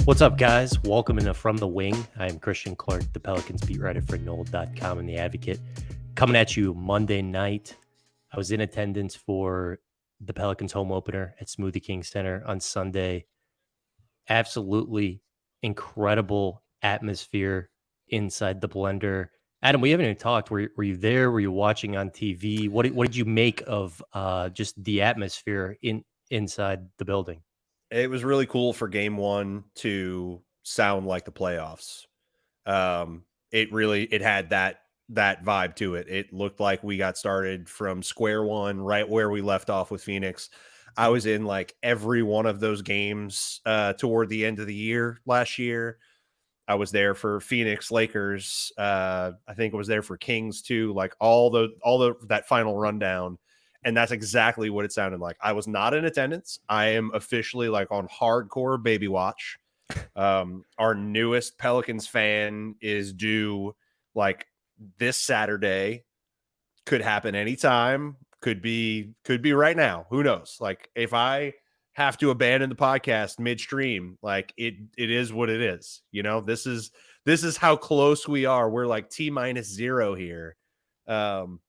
What's up, guys? Welcome into From the Wing. I am Christian Clark, the Pelicans beat writer for Noel.com and The Advocate. Coming at you Monday night. I was in attendance for the Pelicans home opener at Smoothie King Center on Sunday. Absolutely incredible atmosphere inside the blender. Adam, we haven't even talked. Were you there? Were you watching on TV? What did you make of just the atmosphere inside the building? It was really cool for game one to sound like the playoffs. It had that vibe to it. It looked like we got started from square one, right where we left off with Phoenix. I was in like every one of those games toward the end of the year last year. I was there for Phoenix, Lakers. I think I was there for Kings too. Like all the that final rundown. And that's exactly what it sounded like. I was not in attendance. I am officially like on hardcore baby watch. Our newest Pelicans fan is due like this Saturday. Could happen anytime. Could be right now. Who knows? Like if I have to abandon the podcast midstream, like it is what it is. You know, this is how close we are. We're like T-0 here. So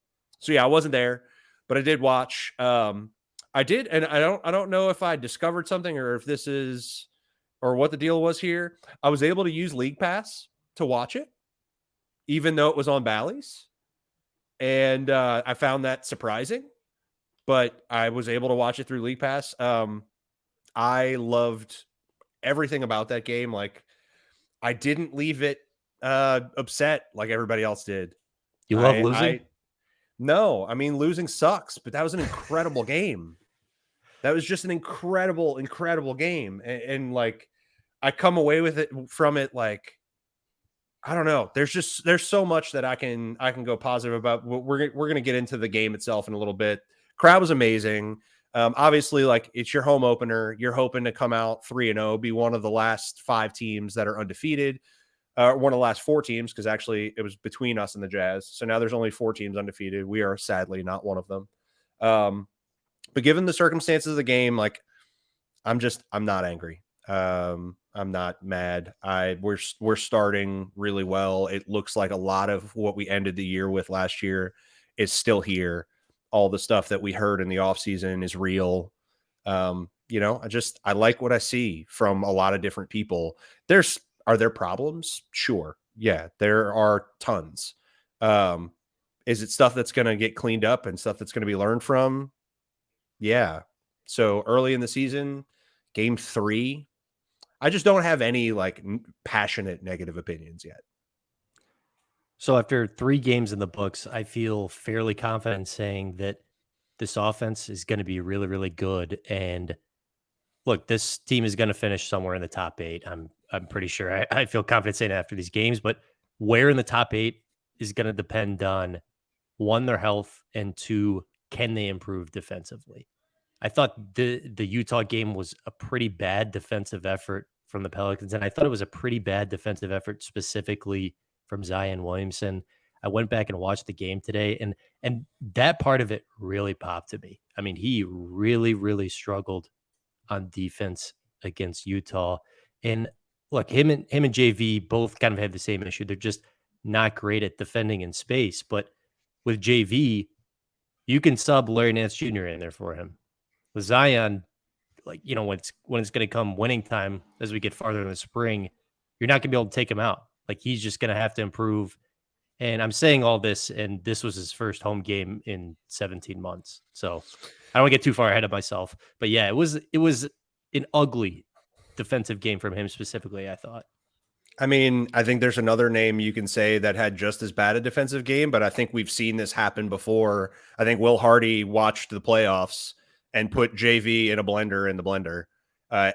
yeah, I wasn't there, but I did watch. I did, and I don't know if I discovered something or if this is or what the deal was here. I was able to use League Pass to watch it, even though it was on Bally's. And I found that surprising, but I was able to watch it through League Pass. I loved everything about that game. Like, I didn't leave it upset like everybody else did. You love losing? No, I mean, losing sucks, but that was an incredible game. That was just an incredible, incredible game. And like, I come away with it from it like, I don't know. There's so much that I can go positive about. We're gonna get into the game itself in a little bit. Crowd was amazing. Obviously, like it's your home opener. You're hoping to come out 3-0, be one of the last 5 teams that are undefeated. One of the last 4 teams, because actually it was between us and the Jazz. So now there's only 4 teams undefeated. We are sadly not one of them. But given the circumstances of the game, like I'm not angry. I'm not mad. We're starting really well. It looks like a lot of what we ended the year with last year is still here. All the stuff that we heard in the offseason is real. I like what I see from a lot of different people. Are there problems? Sure. Yeah, there are tons. Is it stuff that's going to get cleaned up and stuff that's going to be learned from? Yeah. So early in the season, game 3, I just don't have any like passionate negative opinions yet. So after 3 games in the books, I feel fairly confident saying that this offense is going to be really, really good. And look, this team is going to finish somewhere in the top 8. I'm pretty sure. I feel confident saying after these games, but where in the top 8 is going to depend on 1, their health, and 2, can they improve defensively? I thought the Utah game was a pretty bad defensive effort from the Pelicans, and I thought it was a pretty bad defensive effort specifically from Zion Williamson. I went back and watched the game today, and that part of it really popped to me. I mean, he really, really struggled on defense against Utah. And look, him and JV both kind of have the same issue. They're just not great at defending in space. But with JV, you can sub Larry Nance Jr. in there for him. With Zion, like, when it's going to come winning time as we get farther in the spring, you're not going to be able to take him out. Like, he's just going to have to improve. And I'm saying all this, and this was his first home game in 17 months. So I don't want to get too far ahead of myself. But yeah, it was an ugly defensive game from him specifically, I thought. I mean, I think there's another name you can say that had just as bad a defensive game, but I think we've seen this happen before. I think Will Hardy watched the playoffs and put JV in a blender in the blender.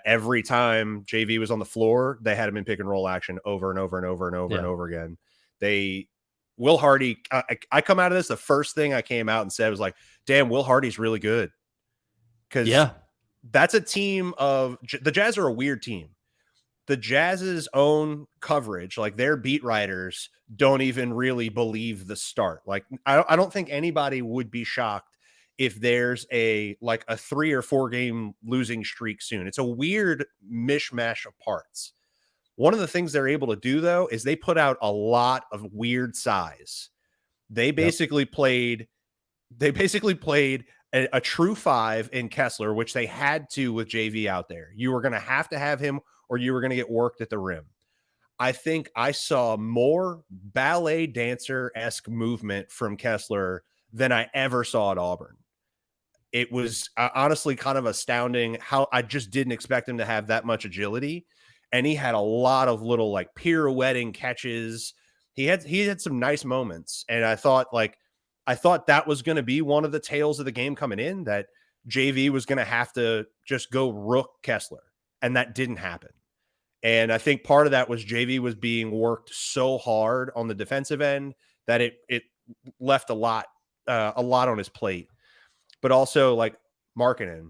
Every time JV was on the floor, they had him in pick and roll action over and over and over and over and over again. Will Hardy, I come out of this, the first thing I came out and said was like, damn, Will Hardy's really good. Because that's a team of the Jazz are a weird team. The Jazz's own coverage, like their beat writers, don't even really believe the start. Like, I don't think anybody would be shocked if there's a 3 or 4 game losing streak soon. It's a weird mishmash of parts. One of the things they're able to do, though, is they put out a lot of weird size. They Yep. basically played a true five in Kessler, which they had to with JV out there. You were going to have him, or you were going to get worked at the rim. I think I saw more ballet dancer-esque movement from Kessler than I ever saw at Auburn. It was honestly kind of astounding how I just didn't expect him to have that much agility. And he had a lot of little like pirouetting catches. He had some nice moments. And I thought that was going to be one of the tales of the game coming in, that JV was going to have to just go rook Kessler. And that didn't happen. And I think part of that was JV was being worked so hard on the defensive end that it left a lot on his plate. But also, like, Markkanen,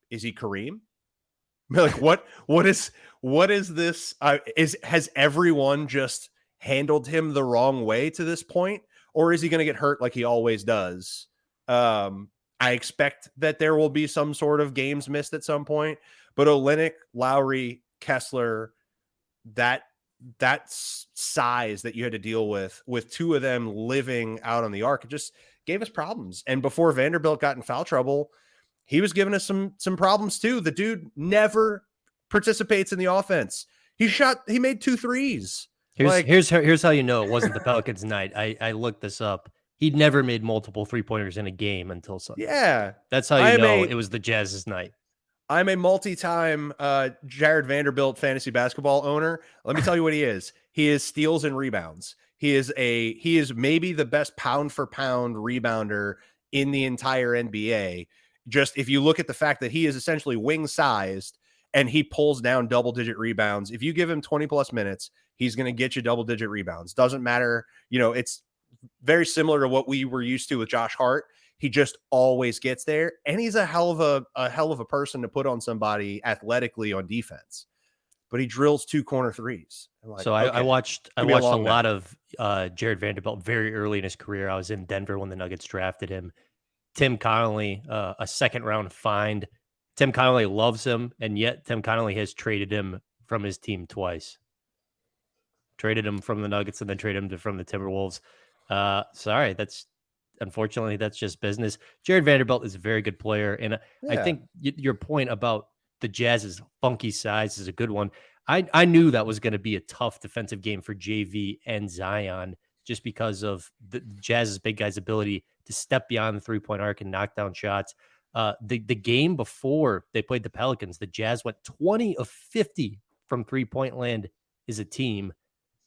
is he Kareem? Like, what is this? Has everyone just handled him the wrong way to this point, or is he going to get hurt like he always does? I expect that there will be some sort of games missed at some point, but Olynyk, Lowry, Kessler, that size that you had to deal with two of them living out on the arc, it just gave us problems. And before Vanderbilt got in foul trouble, he was giving us some problems too. The dude never participates in the offense. He made 2 threes. Here's how you know it wasn't the Pelicans night. I looked this up. He'd never made multiple 3-pointers in a game until Sunday. Yeah. That's how you know it was the Jazz's night. I'm a multi-time Jared Vanderbilt fantasy basketball owner. Let me tell you what he is. He is steals and rebounds. He is maybe the best pound for pound rebounder in the entire NBA. Just if you look at the fact that he is essentially wing sized and he pulls down double-digit rebounds, if you give him 20 plus minutes, he's going to get you double-digit rebounds. Doesn't matter. It's very similar to what we were used to with Josh Hart. He just always gets there, and he's a hell of a person to put on somebody athletically on defense. But he drills 2 corner threes. So I watched a lot of Jared Vanderbilt very early in his career. I was in Denver when the Nuggets drafted him. Tim Connolly, a second round find. Tim Connolly loves him, and yet Tim Connolly has traded him from his team twice. Traded him from the Nuggets and then traded him from the Timberwolves. Sorry, unfortunately, that's just business. Jared Vanderbilt is a very good player. And I think your point about the Jazz's funky size is a good one. I knew that was going to be a tough defensive game for JV and Zion, just because of the Jazz's big guy's ability to step beyond the 3-point arc and knock down shots. The game before they played the Pelicans, the Jazz went 20 of 50 from 3-point land as a team.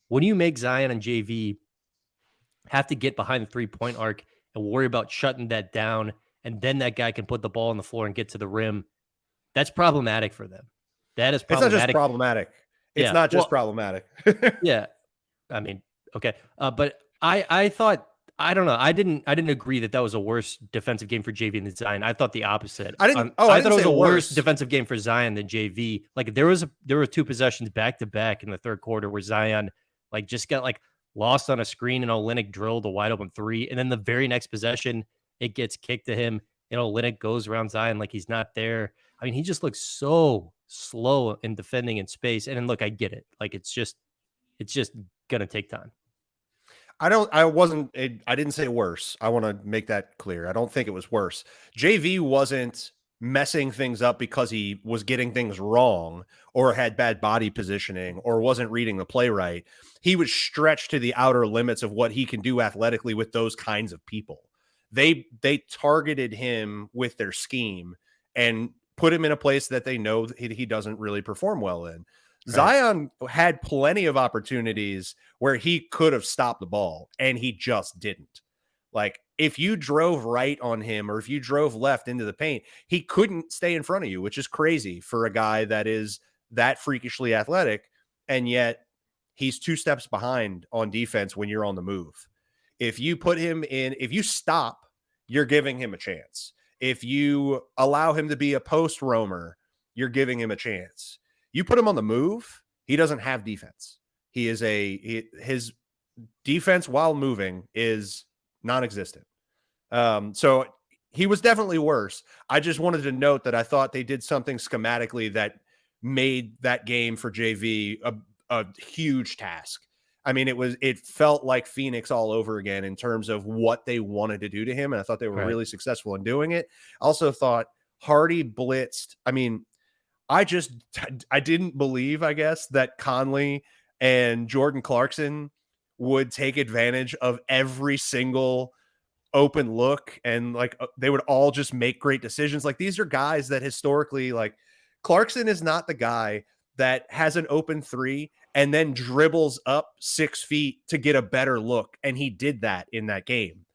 When you make Zion and JV have to get behind the 3-point arc and worry about shutting that down, and then that guy can put the ball on the floor and get to the rim, that's problematic for them. That is problematic. It's not just problematic. It's not just problematic. Yeah. I mean, okay. But I thought, I don't know. I didn't agree that was a worse defensive game for JV than Zion. I thought the opposite. I thought it was a worse defensive game for Zion than JV. Like there were 2 possessions back to back in the third quarter where Zion just got lost on a screen and Olynyk drilled a wide open 3. And then the very next possession, it gets kicked to him and Olynyk goes around Zion like he's not there. I mean, he just looks so slow in defending in space. And then look, I get it. It's just going to take time. I didn't say worse. I want to make that clear. I don't think it was worse. JV wasn't messing things up because he was getting things wrong or had bad body positioning or wasn't reading the play right. He was stretched to the outer limits of what he can do athletically with those kinds of people. They targeted him with their scheme and put him in a place that they know he doesn't really perform well in. Right. Zion had plenty of opportunities where he could have stopped the ball and he just didn't. If you drove right on him or if you drove left into the paint, he couldn't stay in front of you, which is crazy for a guy that is that freakishly athletic. And yet he's 2 steps behind on defense when you're on the move. If you put him in, if you stop, you're giving him a chance. If you allow him to be a post roamer, you're giving him a chance. You put him on the move, he doesn't have defense. His defense while moving is non-existent. So he was definitely worse. I just wanted to note that I thought they did something schematically that made that game for JV a huge task. I mean, it felt like Phoenix all over again in terms of what they wanted to do to him. And I thought they were Right. really successful in doing it. I also thought Hardy blitzed. I mean, I didn't believe, I guess, that Conley and Jordan Clarkson would take advantage of every single open look, and like they would all just make great decisions. Like these are guys that historically, like Clarkson is not the guy that has an open three and then dribbles up 6 feet to get a better look. And he did that in that game.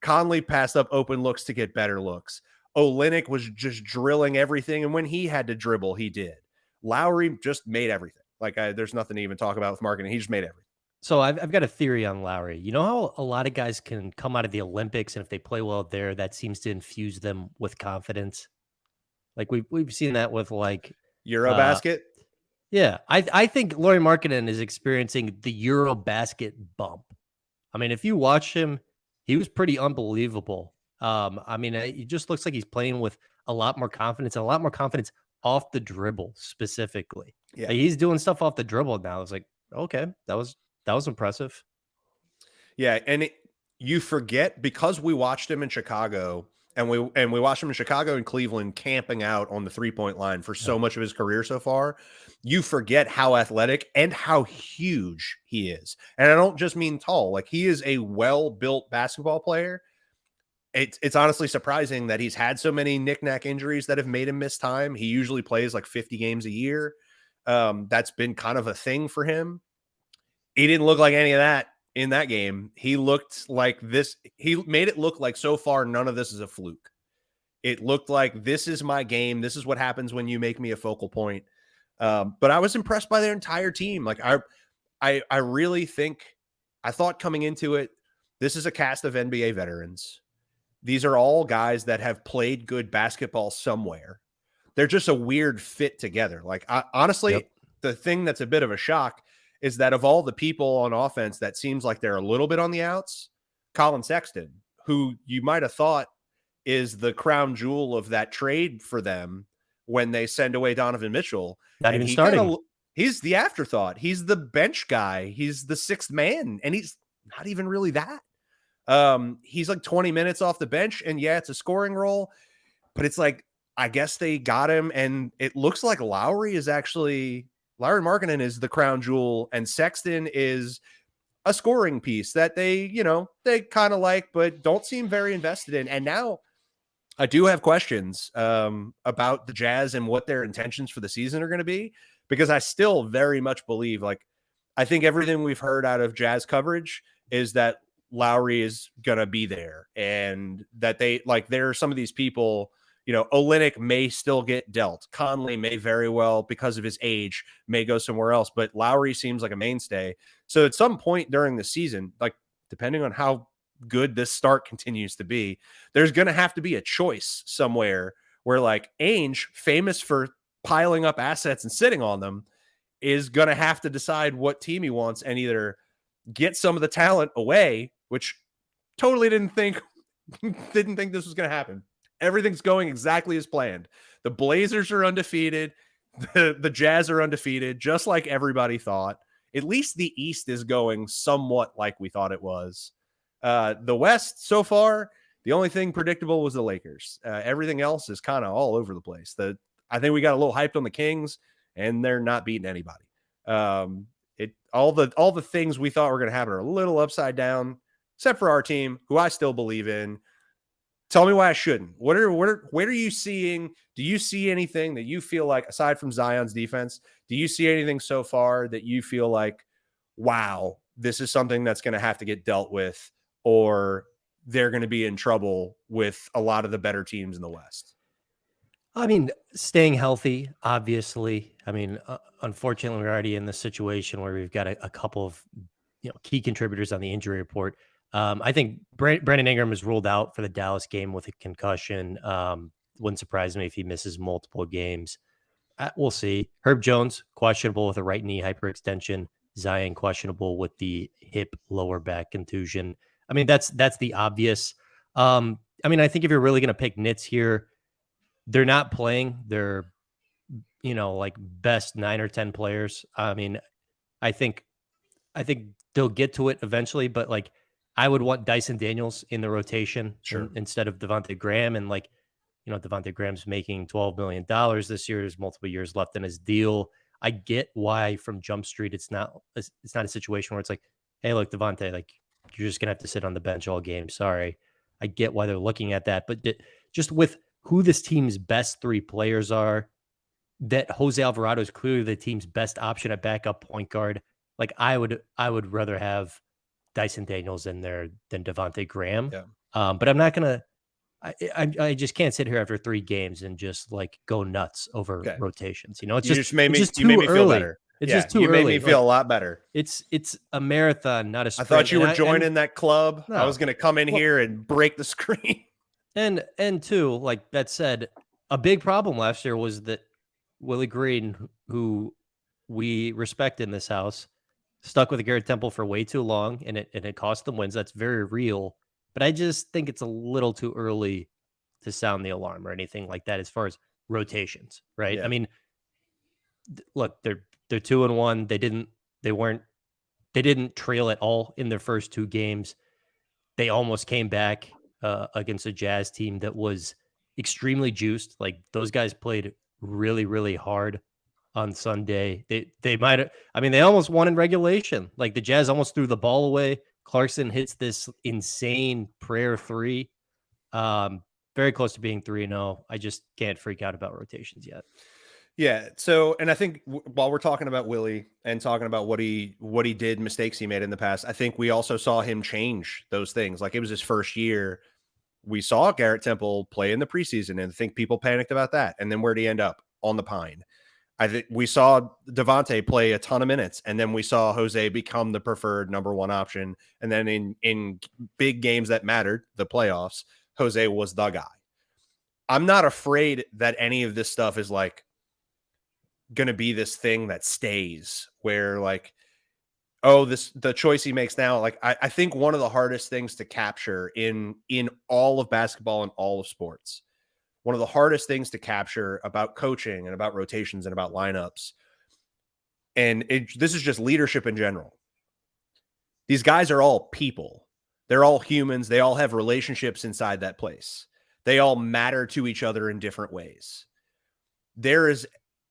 Conley passed up open looks to get better looks. Olynyk was just drilling everything. And when he had to dribble, he did. Lowry just made everything. Like there's nothing to even talk about with marketing. He just made everything. So I've got a theory on Lowry. You know how a lot of guys can come out of the Olympics, and if they play well there, that seems to infuse them with confidence. Like we've seen that with like, uh, Eurobasket. yeah. I think Lauri Markkanen is experiencing the Eurobasket bump. I mean, if you watch him, he was pretty unbelievable. I mean, it just looks like he's playing with a lot more confidence and a lot more confidence off the dribble specifically. Yeah. Like he's doing stuff off the dribble now. It's like, okay, that was impressive. Yeah, and you forget because we watched him in Chicago, and we watched him in Chicago and Cleveland camping out on the 3-point line for Yeah. so much of his career so far. You forget how athletic and how huge he is. And I don't just mean tall. Like he is a well-built basketball player. It's honestly surprising that he's had so many knick-knack injuries that have made him miss time. He usually plays like 50 games a year. That's been kind of a thing for him. He didn't look like any of that in that game. He looked like this. He made it look like so far none of this is a fluke. It looked like this is my game. This is what happens when you make me a focal point. But I was impressed by their entire team. Like I really think I thought coming into it, this is a cast of NBA veterans. These are all guys that have played good basketball somewhere. They're just a weird fit together. Like honestly, Yep. the thing that's a bit of a shock is that of all the people on offense that seems like they're a little bit on the outs, Colin Sexton, who you might have thought is the crown jewel of that trade for them when they send away Donovan Mitchell. Not And even starting. he's the afterthought. He's the bench guy. He's the sixth man, and he's not even really that. He's like 20 minutes off the bench, and yeah, it's a scoring role, but it's like, I guess they got him, and it looks like Lowry Markkanen is the crown jewel, and Sexton is a scoring piece that they kind of like, but don't seem very invested in. And now I do have questions about the Jazz and what their intentions for the season are going to be, because I still very much believe, like, I think everything we've heard out of Jazz coverage is that Lowry is going to be there, and that there are some of these people, Olynyk may still get dealt. Conley may very well, because of his age, may go somewhere else, but Lowry seems like a mainstay. So at some point during the season, like depending on how good this start continues to be, there's going to have to be a choice somewhere where like Ainge, famous for piling up assets and sitting on them, is going to have to decide what team he wants and either get some of the talent away, which totally didn't think this was going to happen. Everything's going exactly as planned. The Blazers are undefeated. The Jazz are undefeated, just like everybody thought. At least the East is going somewhat like we thought it was. The West, so far, the only thing predictable was the Lakers. Everything else is kind of all over the place. I think we got a little hyped on the Kings, and they're not beating anybody. All the things we thought were going to happen are a little upside down, except for our team, who I still believe in. Tell me why I shouldn't. What are you seeing? Do you see anything that you feel like, aside from Zion's defense, do you see anything so far that you feel like, wow, this is something that's going to have to get dealt with, or they're going to be in trouble with a lot of the better teams in the West? I mean, staying healthy, obviously. I mean, unfortunately, we're already in the situation where we've got a couple of key contributors on the injury report. I think Brandon Ingram is ruled out for the Dallas game with a concussion. Wouldn't surprise me if he misses multiple games. We'll see. Herb Jones, questionable with a right knee hyperextension. Zion, questionable with the hip lower back contusion. I mean, that's the obvious. I mean, I think if you're really going to pick nits here, they're not playing their, like best 9 or 10 players. I mean, I think I think they'll get to it eventually, but like I would want Dyson Daniels in the rotation Sure. instead of Devontae Graham. And like, Devontae Graham's making $12 million this year. There's multiple years left in his deal. I get why from Jump Street it's not a situation where it's like, hey, look, Devontae, like you're just gonna have to sit on the bench all game. Sorry. I get why they're looking at that, but just with who this team's best three players are, that Jose Alvarado is clearly the team's best option at backup point guard. Like I would rather have Dyson Daniels in there than Devontae Graham. Yeah. But I'm not gonna. I just can't sit here after 3 games and just like go nuts over Okay. rotations. It's You just just made it's me just you made too me feel early. better. It's Yeah, just too you made me early. feel Like a lot better. it's a marathon, not a I sprint. thought you were And joining that club. I was no. going to come in Well, here and break the screen. and two, like that said, a big problem last year was that Willie Green, who we respect in this house, stuck with Garrett Temple for way too long, and it cost them wins. That's very real. But I just think it's a little too early to sound the alarm or anything like that as far as rotations, right? I Yeah. mean, look, they're 2-1. They didn't trail at all in their first 2 games. They almost came back against a Jazz team that was extremely juiced. Like those guys played really, really hard on Sunday. They might have. I mean, they almost won in regulation. Like the Jazz almost threw the ball away. Clarkson hits this insane prayer three. Um, Very close to being 3-0. I just can't freak out about rotations yet. Yeah. So, and I think while we're talking about Willie and talking about what he did, mistakes he made in the past, I think we also saw him change those things. Like it was his first year. We saw Garrett Temple play in the preseason, and I think people panicked about that. And then where'd he end up? On the Pine. I think we saw Devontae play a ton of minutes, and then we saw Jose become the preferred number one option. And then in big games that mattered, the playoffs, Jose was the guy. I'm not afraid that any of this stuff is like going to be this thing that stays where like, oh, the choice he makes now. Like I think one of the hardest things to capture in all of basketball and all of sports, one of the hardest things to capture about coaching and about rotations and about lineups. And this is just leadership in general. These guys are all people. They're all humans. They all have relationships inside that place. They all matter to each other in different ways. There is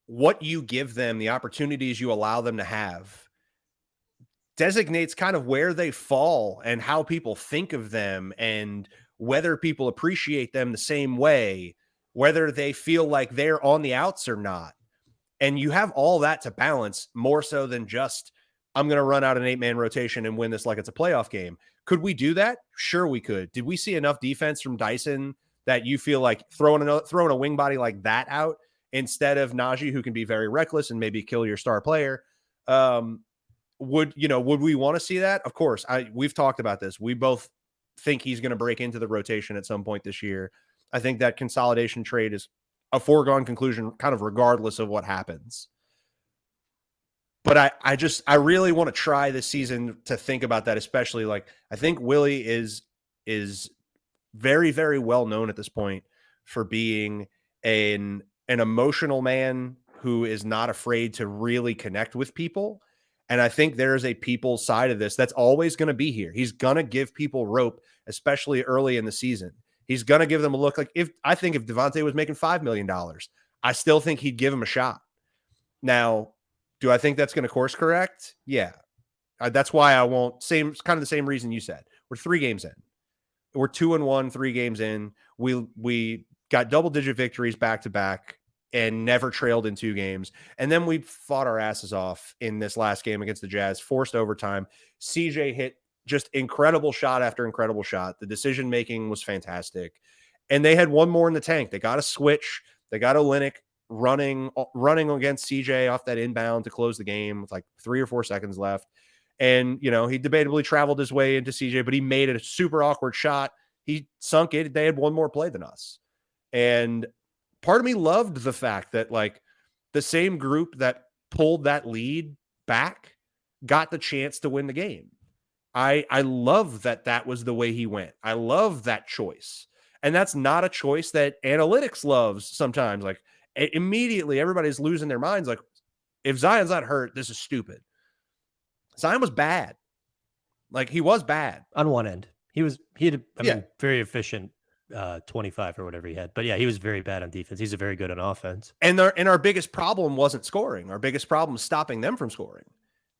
what you give them, the opportunities you allow them to have, designates kind of where they fall and how people think of them and whether people appreciate them the same way, whether they feel like they're on the outs or not. And you have all that to balance more so than just, I'm going to run out an 8-man rotation and win this like it's a playoff game. Could we do that? Sure, we could. Did we see enough defense from Dyson that you feel like throwing a wing body like that out instead of Najee, who can be very reckless and maybe kill your star player? Would we want to see that? Of course. We've talked about this. We both think he's going to break into the rotation at some point this year. I think that consolidation trade is a foregone conclusion, kind of regardless of what happens. But I really want to try this season to think about that, especially like I think Willie is very, very well known at this point for being an emotional man who is not afraid to really connect with people. And I think there's a people side of this that's always going to be here. He's going to give people rope, especially early in the season. He's going to give them a look. Like if Devontae was making $5 million, I still think he'd give him a shot. Now, do I think that's going to course correct? Yeah. That's why I won't. Kind of the same reason you said. We're 3 games in. We're 2-1, 3 games in. We got double-digit victories back to back and never trailed in 2 games. And then we fought our asses off in this last game against the Jazz, forced overtime. CJ hit just incredible shot after incredible shot. The decision-making was fantastic. And they had one more in the tank. They got a switch. They got Olynyk running against CJ off that inbound to close the game with like 3 or 4 seconds left. And, he debatably traveled his way into CJ, but he made it a super awkward shot. He sunk it. They had one more play than us. And part of me loved the fact that like the same group that pulled that lead back got the chance to win the game. I love that was the way he went. I love that choice. And that's not a choice that analytics loves sometimes. Like immediately everybody's losing their minds. Like if Zion's not hurt, this is stupid. Zion was bad. Like, he was bad. On one end. He had, I Yeah. mean, very efficient 25 or whatever he had. But yeah, he was very bad on defense. He's a very good on offense. And our biggest problem wasn't scoring. Our biggest problem was stopping them from scoring.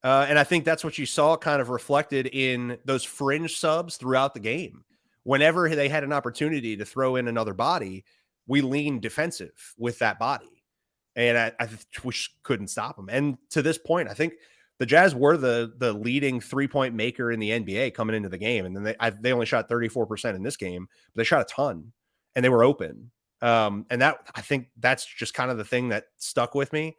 And I think that's what you saw kind of reflected in those fringe subs throughout the game. Whenever they had an opportunity to throw in another body, we leaned defensive with that body. And we couldn't stop them. And to this point, I think the Jazz were the leading 3-point maker in the NBA coming into the game. And then they only shot 34% in this game, but they shot a ton and they were open. And that, I think that's just kind of the thing that stuck with me.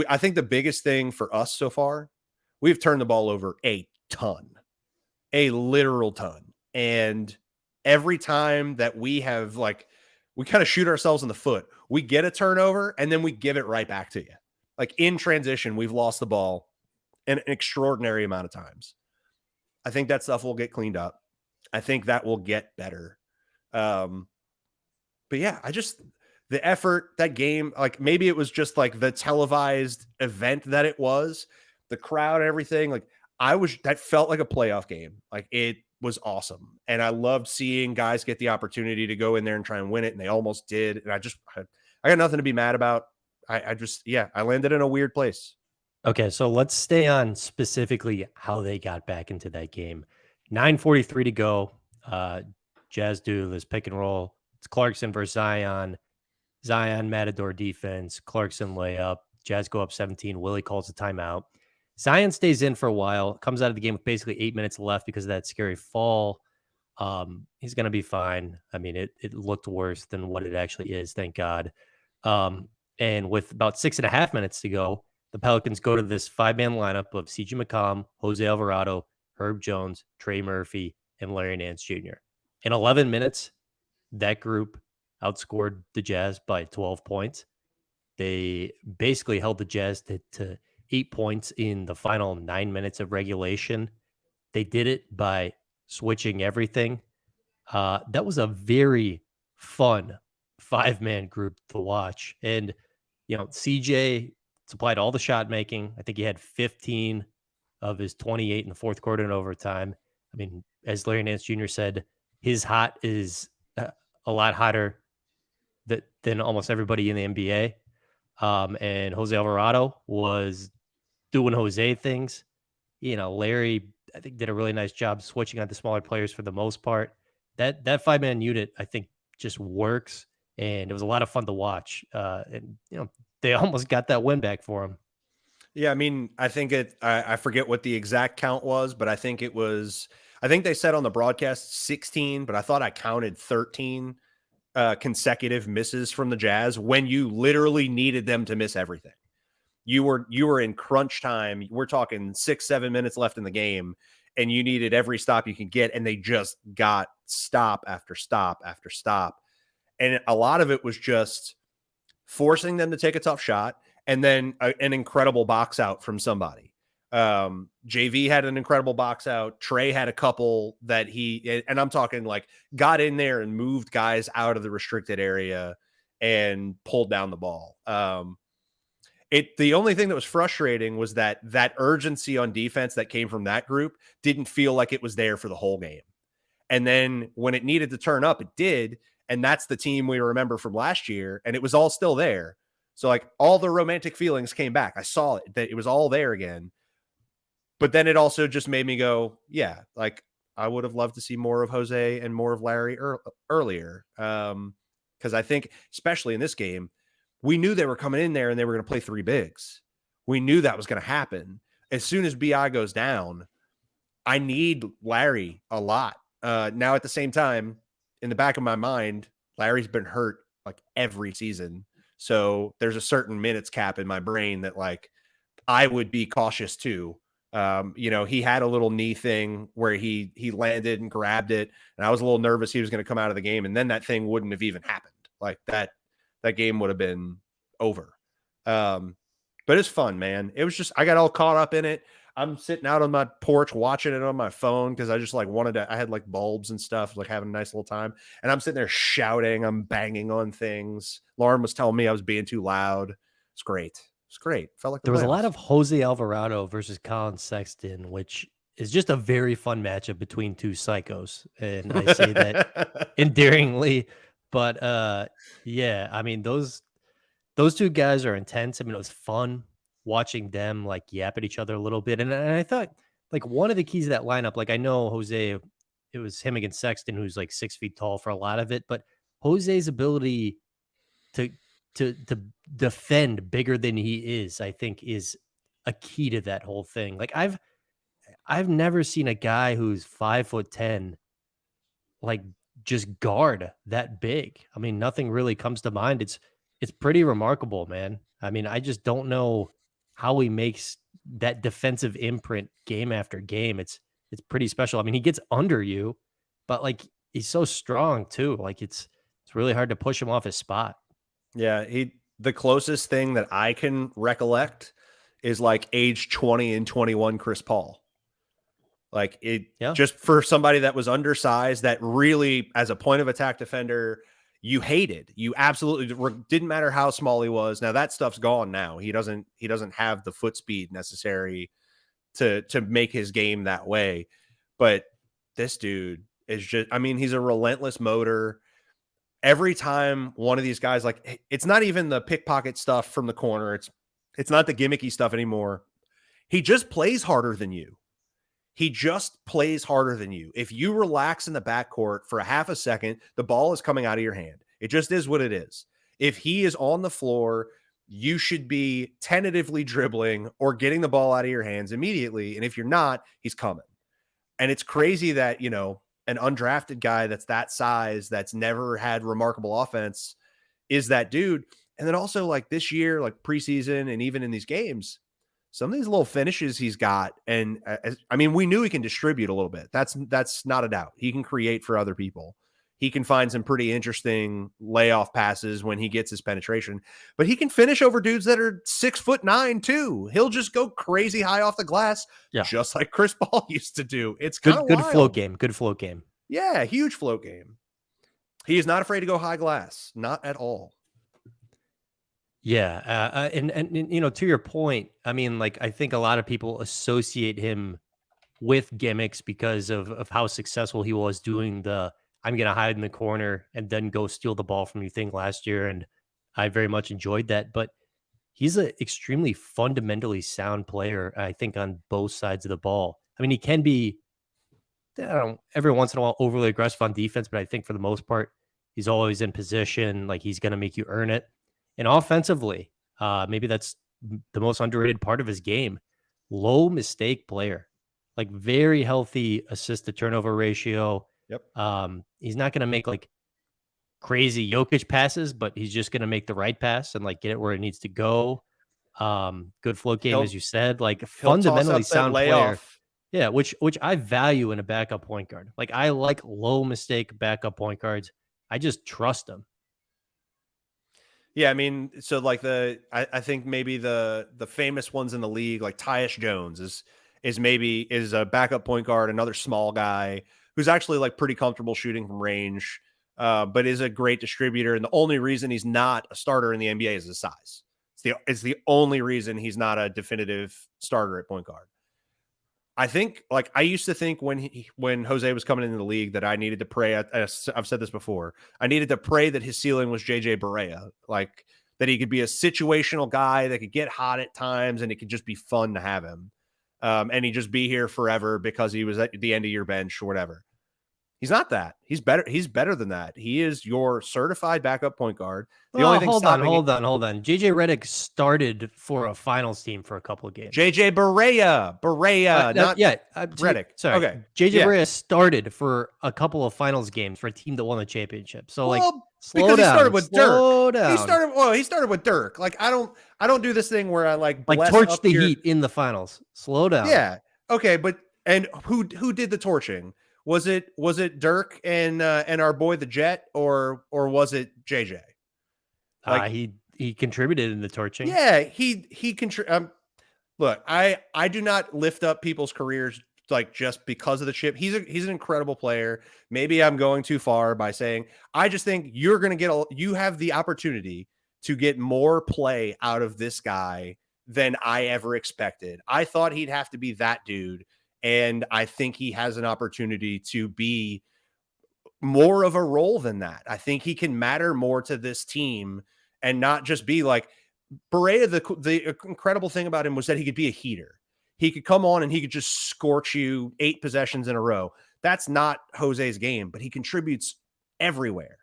I think the biggest thing for us so far, we've turned the ball over a ton, a literal ton. And every time that we have, like, we kind of shoot ourselves in the foot. We get a turnover and then we give it right back to you. Like, in transition, we've lost the ball an extraordinary amount of times. I think that stuff will get cleaned up. I think that will get better. But yeah, the effort, that game, like, maybe it was just like the televised event that it was, the crowd and everything. Like, that felt like a playoff game. Like, it was awesome. And I loved seeing guys get the opportunity to go in there and try and win it. And they almost did. And I got nothing to be mad about. I landed in a weird place. Okay, so let's stay on specifically how they got back into that game. 9:43 to go. Jazz do this pick and roll. It's Clarkson versus Zion. Zion Matador defense. Clarkson layup. Jazz go up 17. Willie calls a timeout. Zion stays in for a while. Comes out of the game with basically 8 minutes left because of that scary fall. He's gonna be fine. I mean, it looked worse than what it actually is. Thank God. And with about 6.5 minutes to go, the Pelicans go to this 5-man lineup of CJ McCollum, Jose Alvarado, Herb Jones, Trey Murphy, and Larry Nance Jr. In 11 minutes, that group outscored the Jazz by 12 points. They basically held the Jazz to 8 points in the final 9 minutes of regulation. They did it by switching everything. That was a very fun 5-man group to watch. And, CJ supplied all the shot making. I think he had 15 of his 28 in the fourth quarter and overtime. I mean, as Larry Nance Jr. said, his hot is a lot hotter than almost everybody in the NBA. And Jose Alvarado was doing Jose things. Larry, I think, did a really nice job switching on the smaller players for the most part. That 5-man unit, I think, just works, and it was a lot of fun to watch. And they almost got that win back for him. Yeah, I mean, I think I forget what the exact count was, but I think they said on the broadcast 16, but I thought I counted 13 consecutive misses from the Jazz when you literally needed them to miss everything. You were in crunch time. We're talking 6-7 minutes left in the game, and you needed every stop you can get, and they just got stop after stop after stop. And a lot of it was just forcing them to take a tough shot, and then an incredible box out from somebody. JV had an incredible box out. Trey had a couple that and I'm talking like got in there and moved guys out of the restricted area and pulled down the ball. The only thing that was frustrating was that urgency on defense that came from that group didn't feel like it was there for the whole game. And then when it needed to turn up, it did. And that's the team we remember from last year. And it was all still there. So, like, all the romantic feelings came back. I saw it, that it was all there again. But then it also just made me go, yeah, like, I would have loved to see more of Jose and more of Larry earlier. Because I think, especially in this game, we knew they were coming in there and they were going to play 3 bigs. We knew that was going to happen. As soon as BI goes down, I need Larry a lot. Now, at the same time, in the back of my mind, Larry's been hurt like every season. So there's a certain minutes cap in my brain that, like, I would be cautious too. He had a little knee thing where he landed and grabbed it, and I was a little nervous he was going to come out of the game, and then that thing wouldn't have even happened. Like, that game would have been over. But it's fun, man. It was just, I got all caught up in it. I'm sitting out on my porch watching it on my phone because I just like I had like bulbs and stuff, like having a nice little time. And I'm sitting there shouting, I'm banging on things. Lauren was telling me I was being too loud. It's great. It's great. Felt like the There was a lot playoffs. of Jose Alvarado versus Colin Sexton, which is just a very fun matchup between two psychos, and I say that endearingly, but, yeah, I mean, those 2 guys are intense. I mean, it was fun watching them, like, yap at each other a little bit, and I thought, like, one of the keys of that lineup, like, I know Jose, it was him against Sexton, who's, like, 6 feet tall for a lot of it, but Jose's ability to to defend bigger than he is, I think, is a key to that whole thing. Like, I've never seen a guy who's 5'10", like, just guard that big. I mean, nothing really comes to mind. It's pretty remarkable, man. I mean, I just don't know how he makes that defensive imprint game after game. It's pretty special. I mean, he gets under you, but, like, he's so strong too. Like, it's really hard to push him off his spot. Yeah, the closest thing that I can recollect is like age 20 and 21 Chris Paul. Like it Yeah. just for somebody that was undersized that really as a point of attack defender you hated. You absolutely didn't matter how small he was. Now that stuff's gone now. He doesn't have the foot speed necessary to make his game that way. But this dude is just I mean, he's a relentless motor. Every time one of these guys like it's not even the pickpocket stuff from the corner. It's not the gimmicky stuff anymore. He just plays harder than you. He just plays harder than you. If you relax in the backcourt for a half a second, the ball is coming out of your hand. It just is what it is. If he is on the floor, you should be tentatively dribbling or getting the ball out of your hands immediately. And if you're not, he's coming. And it's crazy that, an undrafted guy that's that size, that's never had remarkable offense is that dude. And then also like this year, like preseason and even in these games, some of these little finishes he's got. And I mean, we knew he can distribute a little bit. That's not a doubt. He can create for other people. He can find some pretty interesting layoff passes when he gets his penetration, but he can finish over dudes that are 6'9" too. He'll just go crazy high off the glass, Yeah. just like Chris Paul used to do. It's kind Good of good float wild. game. Good float game. Yeah, huge float game. He is not afraid to go high glass, not at all. Yeah, and to your point, I mean, like, I think a lot of people associate him with gimmicks because of how successful he was doing the "I'm gonna hide in the corner and then go steal the ball from you" thing last year, and I very much enjoyed that. But he's an extremely fundamentally sound player, I think, on both sides of the ball. I mean, he can be, I don't know, every once in a while overly aggressive on defense, but I think for the most part, he's always in position. Like, he's going to make you earn it. And offensively, maybe that's the most underrated part of his game. Low mistake player, like very healthy assist to turnover ratio. Yep. He's not going to make like crazy Jokic passes, but he's just going to make the right pass and like get it where it needs to go. Good float game, He'll as you said, like he'll toss fundamentally up that sound player. layoff. Yeah, which I value in a backup point guard. Like, I like low mistake backup point guards. I just trust them. Yeah, I mean, so like I think maybe the famous ones in the league, like Tyus Jones is a backup point guard, another small guy who's actually like pretty comfortable shooting from range, but is a great distributor. And the only reason he's not a starter in the NBA is his size. It's the only reason he's not a definitive starter at point guard. I think, like, I used to think when Jose was coming into the league that I needed to pray. I've said this before. I needed to pray that his ceiling was JJ Barea, like that he could be a situational guy that could get hot at times and it could just be fun to have him. And he'd just be here forever because he was at the end of your bench or whatever. He's not that. He's better. He's better than that. He is your certified backup point guard. The only thing Hold on. JJ Redick started for a finals team for a couple of games. JJ Barea, not Redick. Sorry. Okay. JJ Barea started for a couple of finals games for a team that won the championship. So, like, slow down. He started with slow Dirk. Down. He started with Dirk. Like, I don't do this thing where I like torch the Heat in the finals. Slow down. Yeah. Okay, but and who did the torching? Was it Dirk and our boy the Jet, or was it JJ? Like, he contributed in the torching. Yeah, he look, I do not lift up people's careers like just because of the chip. He's an incredible player. Maybe I'm going too far by saying I just think you're going to you have the opportunity to get more play out of this guy than I ever expected. I thought he'd have to be that dude. And I think he has an opportunity to be more of a role than that. I think he can matter more to this team and not just be like Berea. The incredible thing about him was that he could be a heater. He could come on and he could just scorch you 8 possessions in a row. That's not Jose's game, but he contributes everywhere.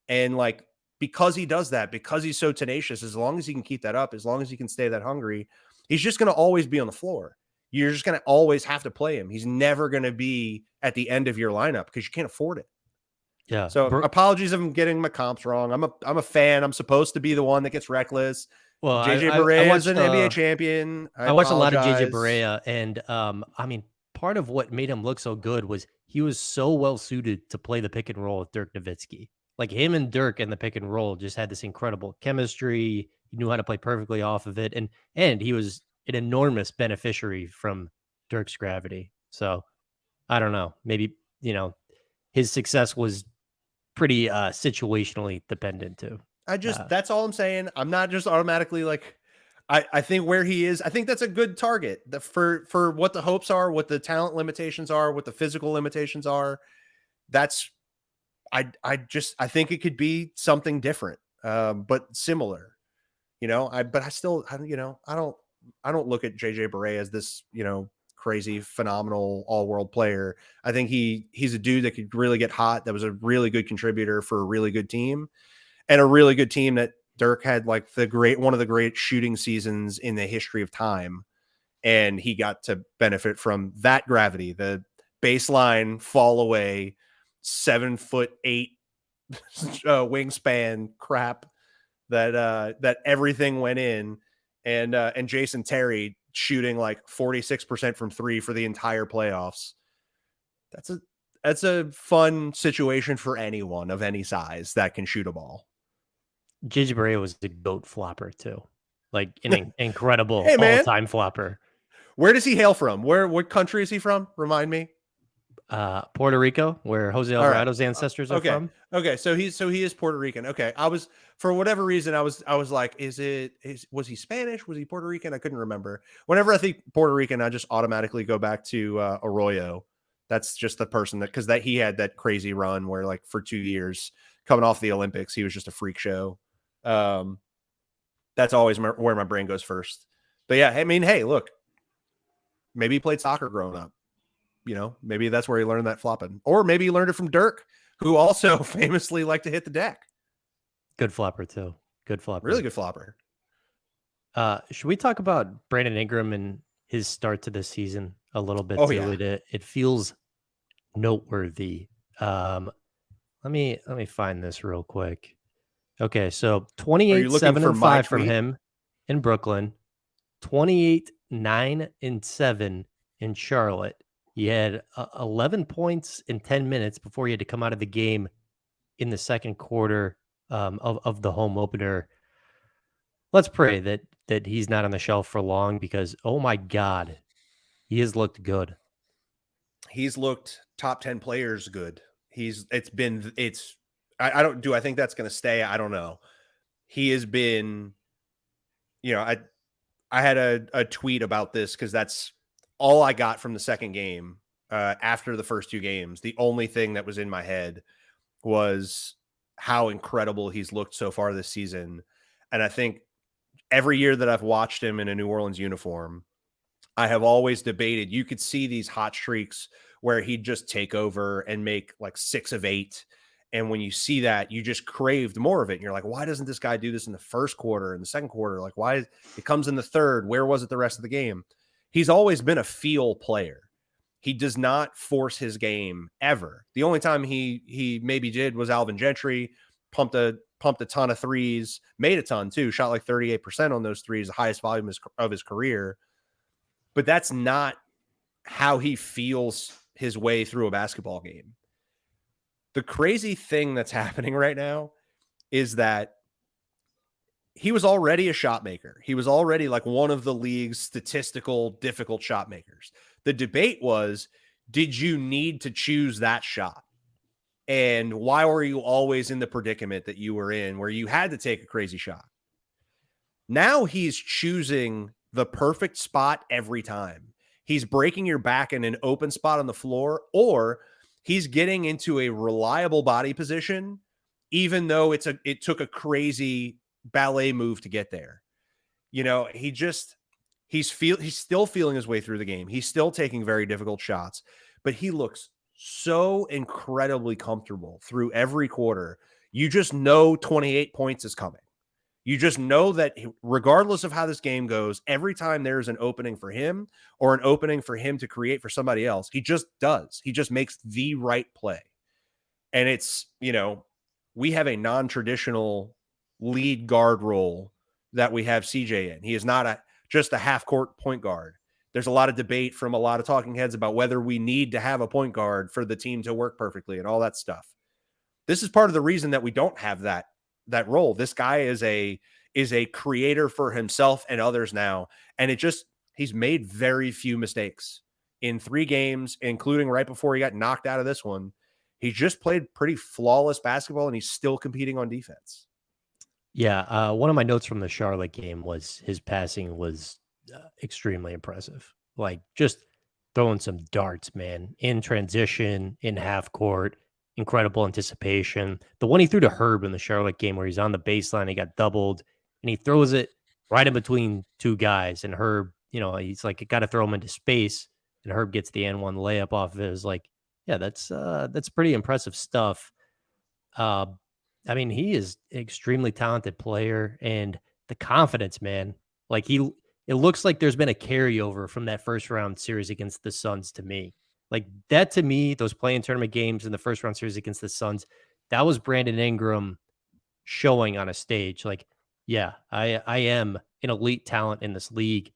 And like, because he does that, because he's so tenacious, as long as he can keep that up, as long as he can stay that hungry, he's just going to always be on the floor. You're just going to always have to play him. He's never going to be at the end of your lineup because you can't afford it. Yeah. So apologies if I'm getting my comps wrong. I'm a fan. I'm supposed to be the one that gets reckless. Well, JJ I Barea is watched an NBA champion. I watched a lot of JJ apologize. Barea, and I mean, part of what made him look so good was he was so well suited to play the pick and roll with Dirk Nowitzki. Like him and Dirk in the pick and roll just had this incredible chemistry. He knew how to play perfectly off of it, and he was an enormous beneficiary from Dirk's gravity. So I don't know, maybe his success was pretty situationally dependent too. That's all I'm saying. I'm not just automatically like, I think where he is, I think that's a good target for what the hopes are, what the talent limitations are, what the physical limitations are. That's, I think it could be something different, but similar, but I still, I don't look at JJ Barea as this, crazy, phenomenal all-world player. I think he's a dude that could really get hot. That was a really good contributor for a really good team, and a really good team that Dirk had like one of the great shooting seasons in the history of time. And he got to benefit from that gravity, the baseline fall away, 7'8" wingspan crap that everything went in. And Jason Terry shooting like 46% from 3 for the entire playoffs. That's a fun situation for anyone of any size that can shoot a ball. JJ Barea was a goat flopper too, like an incredible Hey, man. all-time flopper. Where does he hail from? What country is he from? Remind me. Puerto Rico, where Jose Alvarado's ancestors are from. Okay, so he is Puerto Rican. Okay, I was, for whatever reason, I was like, was he Spanish? Was he Puerto Rican? I couldn't remember. Whenever I think Puerto Rican, I just automatically go back to Arroyo. That's just the person because he had that crazy run where like for 2 years coming off the Olympics, he was just a freak show. That's always where my brain goes first. But yeah, I mean, hey, look, maybe he played soccer growing up. Maybe that's where he learned that flopping, or maybe he learned it from Dirk, who also famously liked to hit the deck. Good flopper too. Good flopper. Really good flopper. Should we talk about Brandon Ingram and his start to this season a little bit too? Yeah. It feels noteworthy. Let me find this real quick. Okay, so 28, 7, and 5 from him in Brooklyn, 28, 9, and 7 in Charlotte. He had 11 points in 10 minutes before he had to come out of the game in the second quarter of the home opener. Let's pray that he's not on the shelf for long because, oh my God, he has looked good. He's looked top 10 players good. I think that's going to stay? I don't know. He has been, I had a tweet about this because that's all I got from the second game. After the first 2 games, the only thing that was in my head was how incredible he's looked so far this season. And I think every year that I've watched him in a New Orleans uniform, I have always debated, you could see these hot streaks where he'd just take over and make like 6 of 8. And when you see that, you just craved more of it. And you're like, why doesn't this guy do this in the first quarter, in the second quarter? Like, why it comes in the third? Where was it the rest of the game? He's always been a feel player. He does not force his game ever. The only time he maybe did was Alvin Gentry, pumped a ton of threes, made a ton too, shot like 38% on those threes, the highest volume of his career. But that's not how he feels his way through a basketball game. The crazy thing that's happening right now is that he was already a shot maker. He was already like one of the league's statistical difficult shot makers. The debate was, did you need to choose that shot? And why were you always in the predicament that you were in where you had to take a crazy shot? Now he's choosing the perfect spot every time. He's breaking your back in an open spot on the floor, or he's getting into a reliable body position, even though it took a crazy ballet move to get there. You know, he's still feeling his way through the game. He's still taking very difficult shots, but he looks so incredibly comfortable through every quarter. You just know 28 points is coming. You just know that regardless of how this game goes, every time there's an opening for him or an opening for him to create for somebody else, he just does. He just makes the right play. And it's, you know, we have a non-traditional lead guard role that we have CJ in. He is not just a half court point guard. There's a lot of debate from a lot of talking heads about whether we need to have a point guard for the team to work perfectly and all that stuff. This is part of the reason that we don't have that role. This guy is a creator for himself and others now, and he's made very few mistakes in 3 games, including right before he got knocked out of this one. He just played pretty flawless basketball, and he's still competing on defense. Yeah, one of my notes from the Charlotte game was his passing was extremely impressive. Like just throwing some darts, man, in transition, in half court, incredible anticipation. The one he threw to Herb in the Charlotte game where he's on the baseline, he got doubled, and he throws it right in between 2 guys. And Herb, he's like, got to throw him into space. And Herb gets the N1 layup off of it. It was like, yeah, that's pretty impressive stuff. Uh, I mean, he is extremely talented player and the confidence, man. Like it looks like there's been a carryover from that first round series against the Suns to me. Like that to me, those playing tournament games in the first round series against the Suns, that was Brandon Ingram showing on a stage. Like, yeah, I am an elite talent in this league.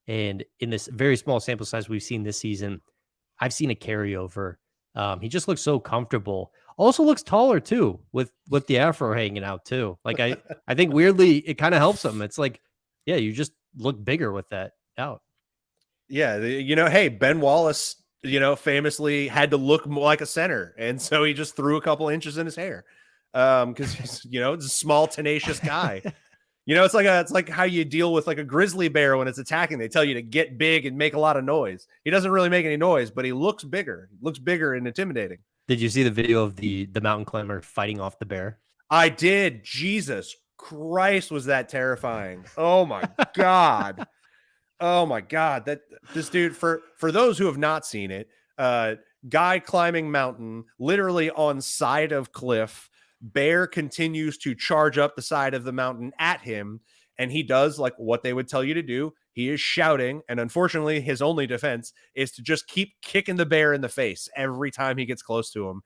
And in this very small sample size we've seen this season, I've seen a carryover. He just looks so comfortable. Also looks taller too, with the afro hanging out too. Like I think weirdly it kind of helps him. It's like, yeah, you just look bigger with that out. Yeah, hey, Ben Wallace, famously had to look more like a center, and so he just threw a couple inches in his hair, because he's, it's a small, tenacious guy. It's like how you deal with like a grizzly bear when it's attacking. They tell you to get big and make a lot of noise. He doesn't really make any noise, but he looks bigger. He looks bigger and intimidating. Did you see the video of the mountain climber fighting off the bear? I did. Jesus Christ, was that terrifying? Oh my God. Oh my God. This dude, for those who have not seen it, guy climbing mountain, literally on side of cliff. Bear continues to charge up the side of the mountain at him, and he does like what they would tell you to do. He is shouting, and unfortunately, his only defense is to just keep kicking the bear in the face every time he gets close to him,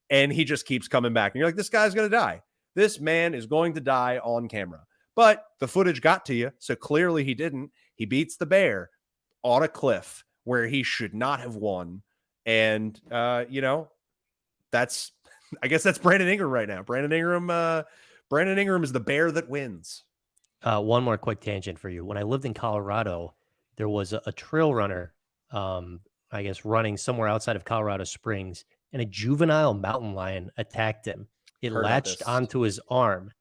and he just keeps coming back. And you're like, this guy's going to die. This man is going to die on camera. But the footage got to you, so clearly he didn't. He beats the bear on a cliff where he should not have won. And, that's, I guess that's Brandon Ingram right now. Brandon Ingram is the bear that wins. One more quick tangent for you. When I lived in Colorado, there was a trail runner, I guess, running somewhere outside of Colorado Springs, and a juvenile mountain lion attacked him. It Heard about latched this. onto his arm.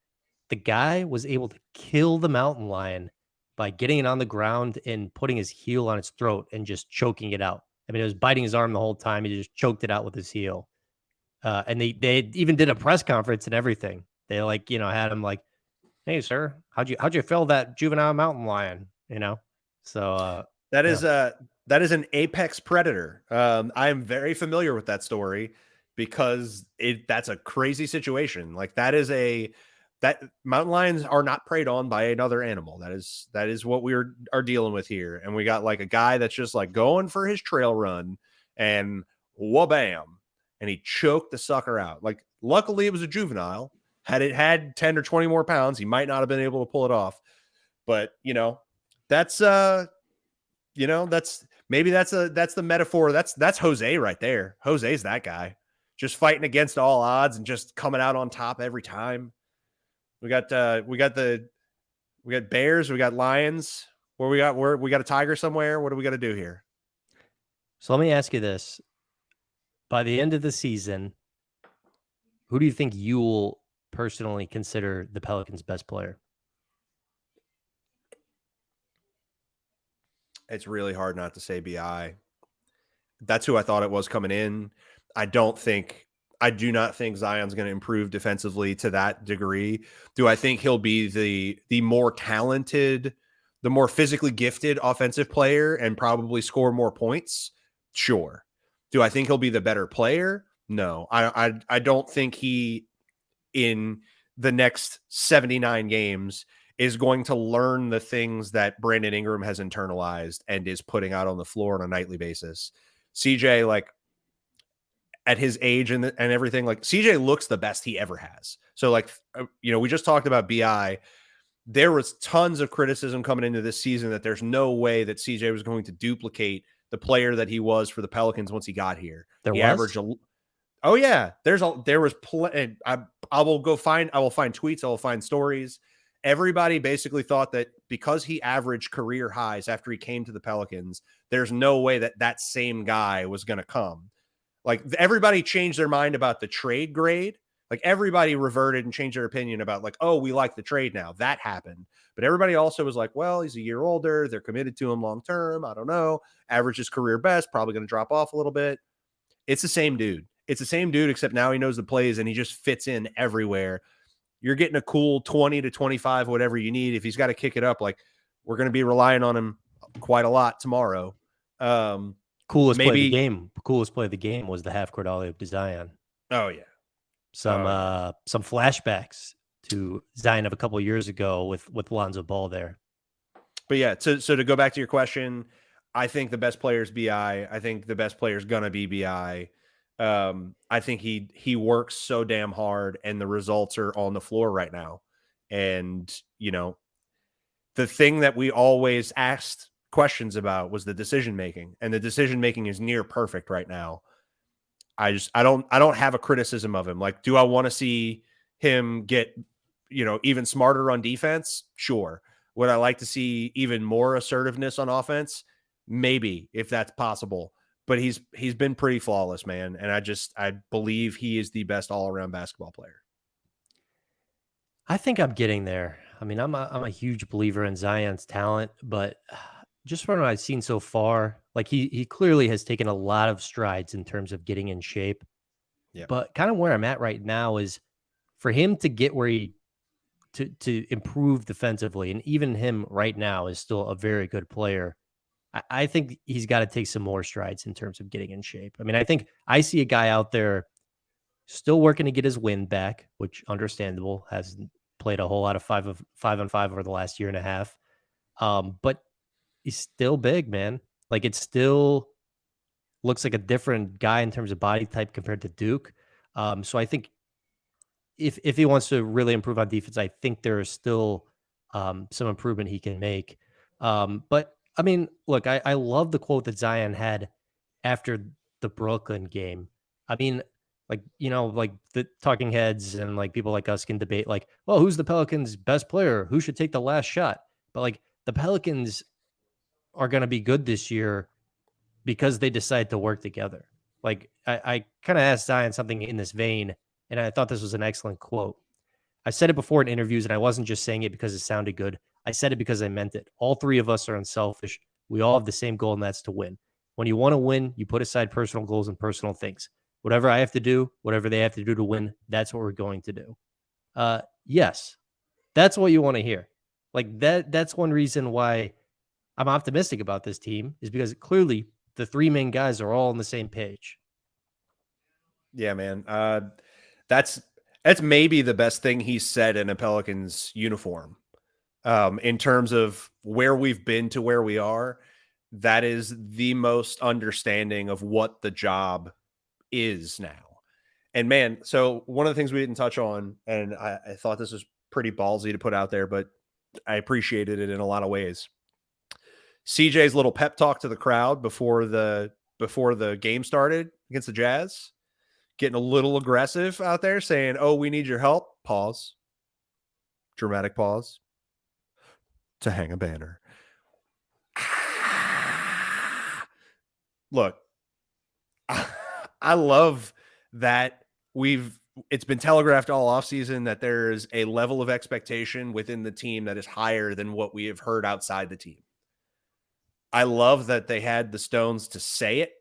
The guy was able to kill the mountain lion by getting it on the ground and putting his heel on its throat and just choking it out. I mean, it was biting his arm the whole time. He just choked it out with his heel. And they even did a press conference and everything. They had him like, "Hey, sir, how'd you fell that juvenile mountain lion?" So That yeah. is an apex predator. I am very familiar with that story because that's a crazy situation. Like that mountain lions are not preyed on by another animal. That is what we are dealing with here. And we got like a guy that's just like going for his trail run, and wha-bam, and he choked the sucker out. Like, luckily it was a juvenile. Had it had 10 or 20 more pounds, he might not have been able to pull it off. But that's that's the metaphor. That's Jose right there. Jose's that guy, just fighting against all odds and just coming out on top every time. We got bears, we got lions. Where we got a tiger somewhere. What do we got to do here? So let me ask you this: by the end of the season, who do you think you will personally consider the Pelicans' best player? It's really hard not to say BI. That's who I thought it was coming in. I don't think I do not think Zion's going to improve defensively to that degree. Do I think he'll be the more talented, the more physically gifted offensive player and probably score more points? Sure. Do I think he'll be the better player? No. I don't think he in the next 79 games is going to learn the things that Brandon Ingram has internalized and is putting out on the floor on a nightly basis. CJ, like at his age and everything, like CJ looks the best he ever has. So like, we just talked about BI. There was tons of criticism coming into this season that there's no way that CJ was going to duplicate the player that he was for the Pelicans once he got here. He averaged oh yeah, there was I will find tweets, I will find stories. Everybody basically thought that because he averaged career highs after he came to the Pelicans, there's no way that same guy was going to come. Like everybody changed their mind about the trade grade. Like everybody reverted and changed their opinion about like, oh, we like the trade now. That happened. But everybody also was like, well, he's a year older. They're committed to him long term. I don't know. Average his career best, probably going to drop off a little bit. It's the same dude. It's the same dude, except now he knows the plays and he just fits in everywhere. You're getting a cool 20 to 25, whatever you need. If he's got to kick it up, like we're going to be relying on him quite a lot tomorrow. Coolest play of the game. Coolest play of the game was the half court alley-oop to Zion. Oh yeah. Some flashbacks to Zion of a couple of years ago with Lonzo Ball there. But yeah, so to go back to your question, I think the best player is BI. I think the best player is gonna be BI. I think he works so damn hard, and the results are on the floor right now. And the thing that we always asked questions about was the decision making, and the decision making is near perfect right now. I don't have a criticism of him. Like, do I want to see him get even smarter on defense? Sure. Would I like to see even more assertiveness on offense? Maybe, if that's possible. But he's been pretty flawless, man. And I believe he is the best all-around basketball player. I think I'm getting there. I mean, I'm a huge believer in Zion's talent, but just from what I've seen so far, like he clearly has taken a lot of strides in terms of getting in shape. Yeah. But kind of where I'm at right now is for him to get where he to improve defensively, and even him right now is still a very good player. I think he's got to take some more strides in terms of getting in shape. I mean, I think I see a guy out there still working to get his wind back, which understandable, hasn't played a whole lot of 5-on-5 over the last year and a half. But he's still big, man. Like it still looks like a different guy in terms of body type compared to Duke. So I think if he wants to really improve on defense, I think there is still some improvement he can make. But I mean, look, I love the quote that Zion had after the Brooklyn game. I mean, like, like the talking heads and like people like us can debate like, well, who's the Pelicans' best player? Who should take the last shot? But like the Pelicans are going to be good this year because they decide to work together. Like I kind of asked Zion something in this vein, and I thought this was an excellent quote. I said it before in interviews, and I wasn't just saying it because it sounded good. I said it because I meant it. All three of us are unselfish. We all have the same goal, and that's to win. When you want to win, you put aside personal goals and personal things. Whatever I have to do, whatever they have to do to win, that's what we're going to do. Yes, that's what you want to hear. Like that's one reason why I'm optimistic about this team is because clearly the three main guys are all on the same page. Yeah, man. That's maybe the best thing he said in a Pelicans uniform. In terms of where we've been to where we are, that is the most understanding of what the job is now. And man, so one of the things we didn't touch on, and I thought this was pretty ballsy to put out there, but I appreciated it in a lot of ways. CJ's little pep talk to the crowd before the game started against the Jazz, getting a little aggressive out there saying, "Oh, we need your help." Pause. Dramatic pause. To hang a banner. Look, I love that it's been telegraphed all offseason that there is a level of expectation within the team that is higher than what we have heard outside the team. I love that they had the stones to say it.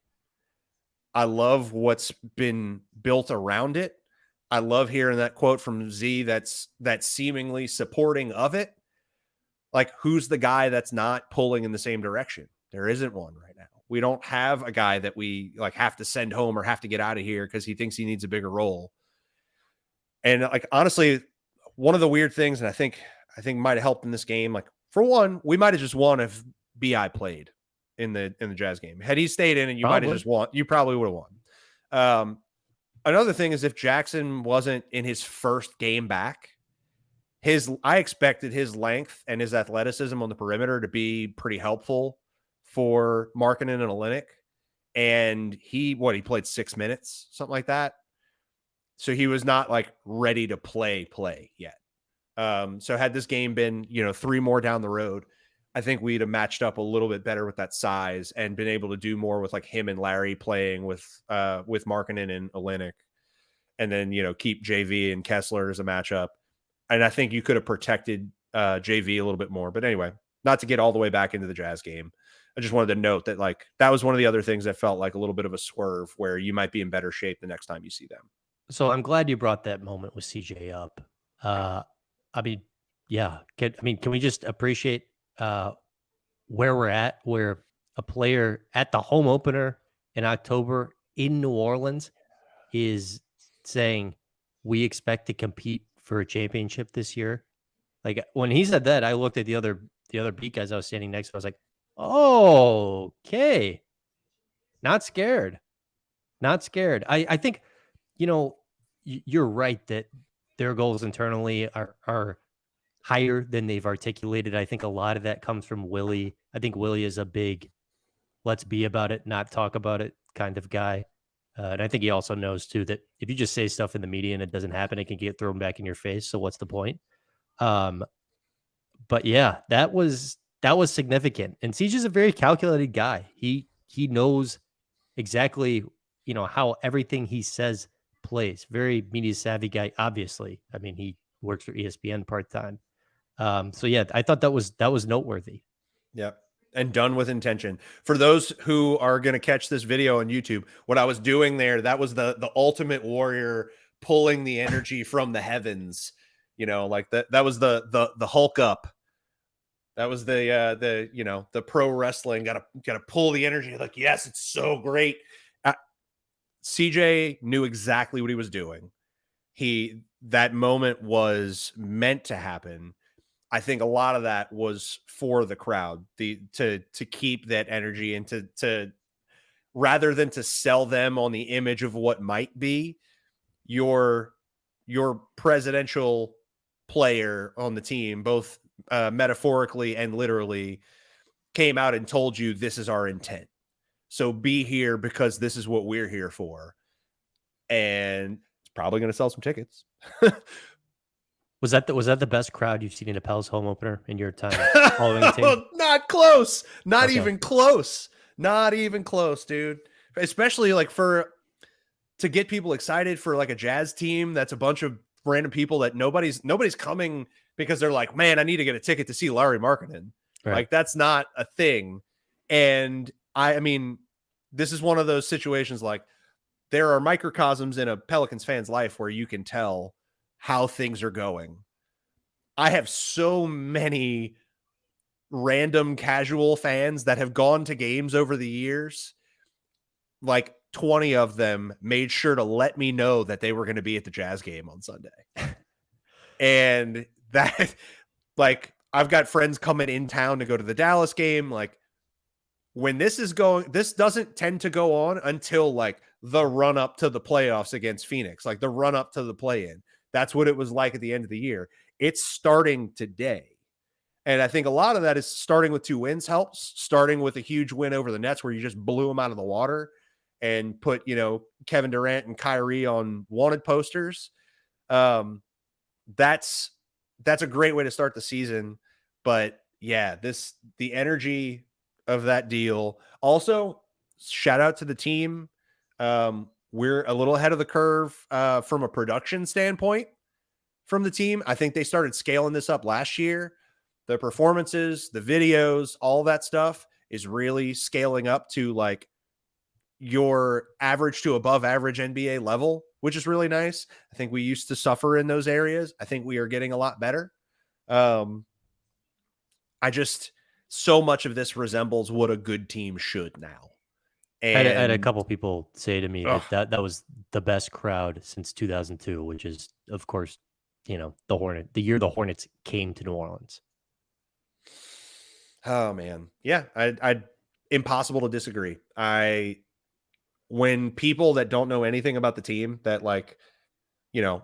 I love what's been built around it. I love hearing that quote from Z that's seemingly supporting of it. Like, who's the guy that's not pulling in the same direction? There isn't one right now. We don't have a guy that we like have to send home or have to get out of here because he thinks he needs a bigger role. And like, honestly, one of the weird things, and I think might have helped in this game. Like, for one, we might have just won if Bi played in the Jazz game. Had he stayed in, and you might have just won, you probably would have won. Another thing is, if Jackson wasn't in his first game back, I expected his length and his athleticism on the perimeter to be pretty helpful for Markkanen and Olynyk. And he played 6 minutes, something like that. So he was not like ready to play yet. So had this game been, 3 more down the road, I think we'd have matched up a little bit better with that size and been able to do more with like him and Larry playing with Markkanen and Olynyk, and then, keep JV and Kessler as a matchup. And I think you could have protected JV a little bit more. But anyway, not to get all the way back into the Jazz game. I just wanted to note that like that was one of the other things that felt like a little bit of a swerve where you might be in better shape the next time you see them. So I'm glad you brought that moment with CJ up. I mean, yeah. Can we just appreciate where we're at, where a player at the home opener in October in New Orleans is saying, we expect to compete for a championship this year. Like, when he said that, I looked at the other beat guys I was standing next to. I was like, oh, okay. Not scared. I think, you're right that their goals internally are higher than they've articulated. I think a lot of that comes from Willie. I think Willie is a big let's be about it, not talk about it kind of guy. And I think he also knows too that if you just say stuff in the media and it doesn't happen, it can get thrown back in your face. So what's the point? But yeah, that was significant. And CJ's a very calculated guy. He knows exactly, how everything he says plays. Very media savvy guy, obviously. I mean, he works for ESPN part-time. So yeah, I thought that was noteworthy. Yep. And done with intention. For those who are going to catch this video on YouTube, what I was doing there, that was the ultimate warrior pulling the energy from the heavens. Like that was the Hulk up. That was the pro wrestling. Gotta pull the energy. Like, yes, it's so great. CJ knew exactly what he was doing. That moment was meant to happen. I think a lot of that was for the crowd, to keep that energy and to rather than to sell them on the image of what might be, your presidential player on the team, both metaphorically and literally, came out and told you this is our intent. So be here because this is what we're here for. And it's probably going to sell some tickets. Was that the best crowd you've seen in a Pels home opener in your time following the team? Not close. Not even close. Not even close, dude. Especially like to get people excited for like a Jazz team that's a bunch of random people that nobody's coming because they're like, man, I need to get a ticket to see Larry Markkanen. Right. Like, that's not a thing. And I mean, this is one of those situations, like, there are microcosms in a Pelicans fan's life where you can tell how things are going. I have so many random casual fans that have gone to games over the years. Like 20 of them made sure to let me know that they were going to be at the Jazz game on Sunday. And that, like, I've got friends coming in town to go to the Dallas game. Like, when this doesn't tend to go on until like the run up to the playoffs against Phoenix, like the run up to the play-in. That's what it was like at the end of the year. It's starting today. And I think a lot of that is starting with 2 wins helps, starting with a huge win over the Nets where you just blew them out of the water and put, Kevin Durant and Kyrie on wanted posters. That's a great way to start the season. But yeah, the energy of that deal. Also, shout out to the team. We're a little ahead of the curve from a production standpoint from the team. I think they started scaling this up last year. The performances, the videos, all that stuff is really scaling up to like your average to above average NBA level, which is really nice. I think we used to suffer in those areas. I think we are getting a lot better. Um, I just, so much of this resembles what a good team should now. I had a And couple people say to me that ugh, that was the best crowd since 2002, which is, of course, the year the Hornets came to New Orleans. oh man, yeah, I impossible to disagree. When people that don't know anything about the team that like,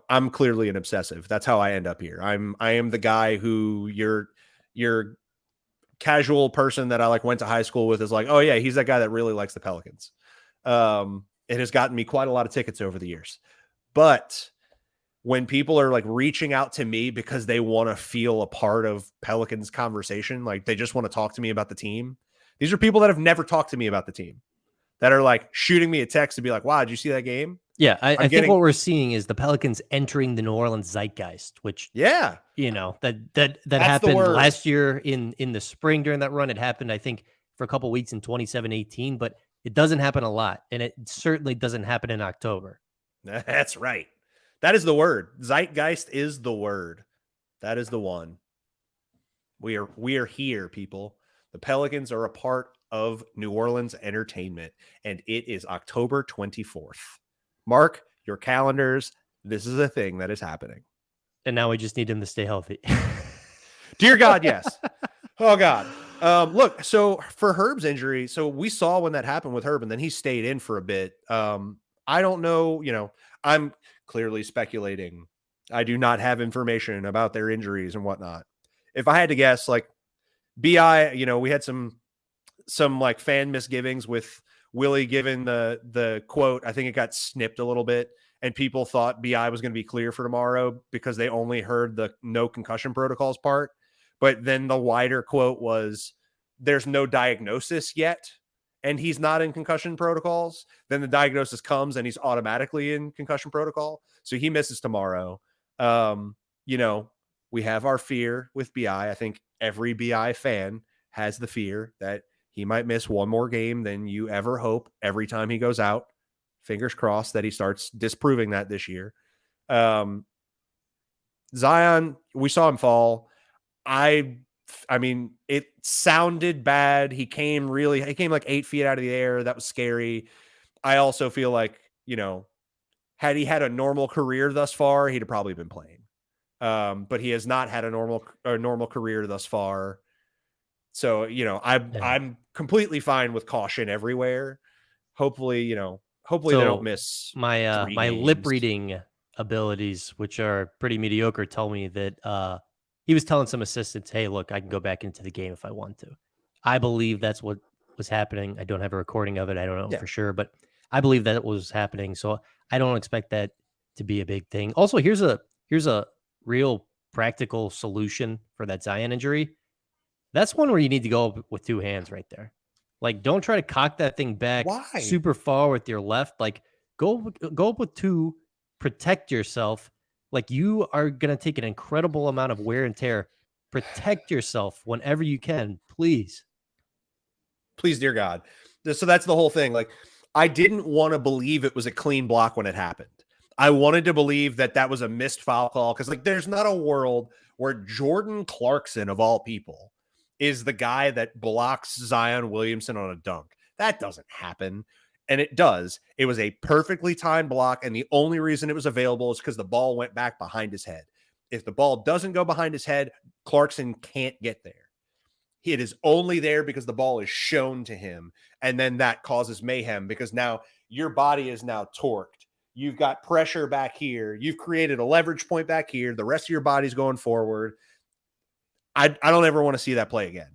I'm clearly an obsessive. That's how I end up here. I am the guy who your casual person that I like went to high school with is like, oh yeah, he's that guy that really likes the Pelicans. It has gotten me quite a lot of tickets over the years. But when people are like reaching out to me because they want to feel a part of Pelicans conversation, like they just want to talk to me about the team. These are people that have never talked to me about the team that are like shooting me a text to be like, wow, did you see that game? Yeah, I'm I think getting, what we're seeing is the Pelicans entering the New Orleans zeitgeist, which yeah, that that's the happened word. last year in the spring during that run. It happened, I think, for a couple weeks in 27-18, but it doesn't happen a lot, and it certainly doesn't happen in October. That's right. That is the word. Zeitgeist is the word. That is the one. We are here, people. The Pelicans are a part of New Orleans entertainment, and it is October 24th. Mark your calendars. This is a thing that is happening. And now we just need him to stay healthy. Dear God, yes. Oh God. Look, so for Herb's injury, so we saw when that happened with Herb, and then he stayed in for a bit. I don't know, I'm clearly speculating. I do not have information about their injuries and whatnot. If I had to guess, like BI, we had some like fan misgivings with Willie giving the quote. I think it got snipped a little bit, and people thought BI was going to be clear for tomorrow because they only heard the no concussion protocols part. But then the wider quote was, "There's no diagnosis yet, and he's not in concussion protocols." Then the diagnosis comes, and he's automatically in concussion protocol, so he misses tomorrow. Um, we have our fear with BI. I think every BI fan has the fear that he might miss one more game than you ever hope every time he goes out. Fingers crossed that he starts disproving that this year. Zion, we saw him fall. I mean, it sounded bad. He came like 8 feet out of the air. That was scary. I also feel like, had he had a normal career thus far, he'd have probably been playing. But he has not had a normal career thus far. So, Yeah. I'm completely fine with caution everywhere. Hopefully, hopefully they don't So miss my 3 my lip games. reading abilities, which are pretty mediocre, tell me that he was telling some assistants, "Hey, look, I can go back into the game if I want to." I believe that's what was happening. I don't have a recording of it. I don't know Yeah. for sure, but I believe that was happening. So I don't expect that to be a big thing. Also, here's a real practical solution for that Zion injury. That's one where you need to go up with two hands right there. Like, don't try to cock that thing back Why? super far with your left. Like, go up with two, protect yourself. Like, you are gonna take an incredible amount of wear and tear. Protect yourself whenever you can, please. Please, dear God. So that's the whole thing. Like, I didn't want to believe it was a clean block when it happened. I wanted to believe that that was a missed foul call because, like, there's not a world where Jordan Clarkson, of all people, is the guy that blocks Zion Williamson on a dunk. That doesn't happen. And it does. It was a perfectly timed block. And the only reason it was available is because the ball went back behind his head. If the ball doesn't go behind his head, Clarkson can't get there. It is only there because the ball is shown to him. And then that causes mayhem because now your body is now torqued. You've got pressure back here. You've created a leverage point back here. The rest of your body's going forward. I don't ever want to see that play again.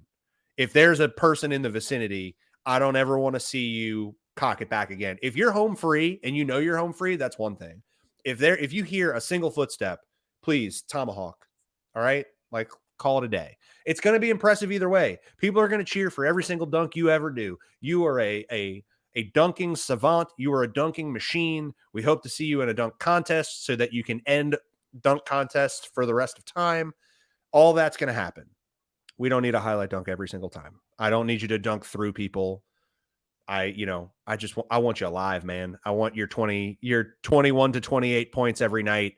If there's a person in the vicinity, I don't ever want to see you cock it back again. If you're home free and you know you're home free, that's one thing. If you hear a single footstep, please tomahawk. All right? Like, call it a day. It's going to be impressive either way. People are going to cheer for every single dunk you ever do. You are a dunking savant. You are a dunking machine. We hope to see you in a dunk contest so that you can end dunk contests for the rest of time. All that's going to happen. We don't need a highlight dunk every single time. I don't need you to dunk through people. I want you alive, man. I want your 21 to 28 points every night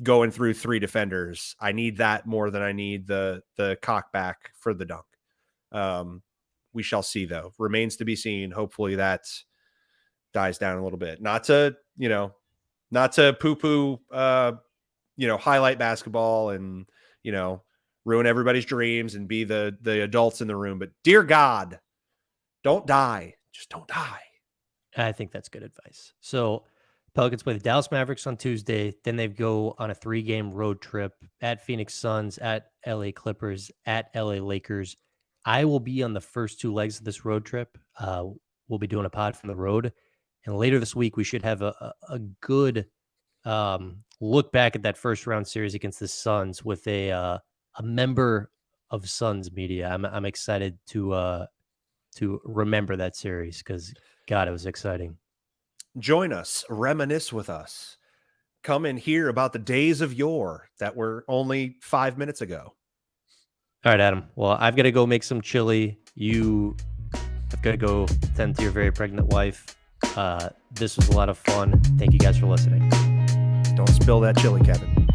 going through 3 defenders. I need that more than I need the cock back for the dunk. We shall see, though. Remains to be seen. Hopefully that dies down a little bit. Not to poo-poo highlight basketball and ruin everybody's dreams and be the adults in the room, but dear God, don't die. Just don't die. I think that's good advice. So Pelicans play the Dallas Mavericks on Tuesday. Then they go on a 3-game road trip at Phoenix Suns, at LA Clippers, at LA Lakers. I will be on the first 2 legs of this road trip. We'll be doing a pod from the road. And later this week, we should have a good look back at that first round series against the Suns with a member of Suns media. I'm excited to remember that series because, God, it was exciting. Join us, reminisce with us. Come and hear about the days of yore that were only 5 minutes ago. All right, Adam. Well, I've got to go make some chili. You have got to go tend to your very pregnant wife. This was a lot of fun. Thank you guys for listening. Don't spill that chili, Kevin.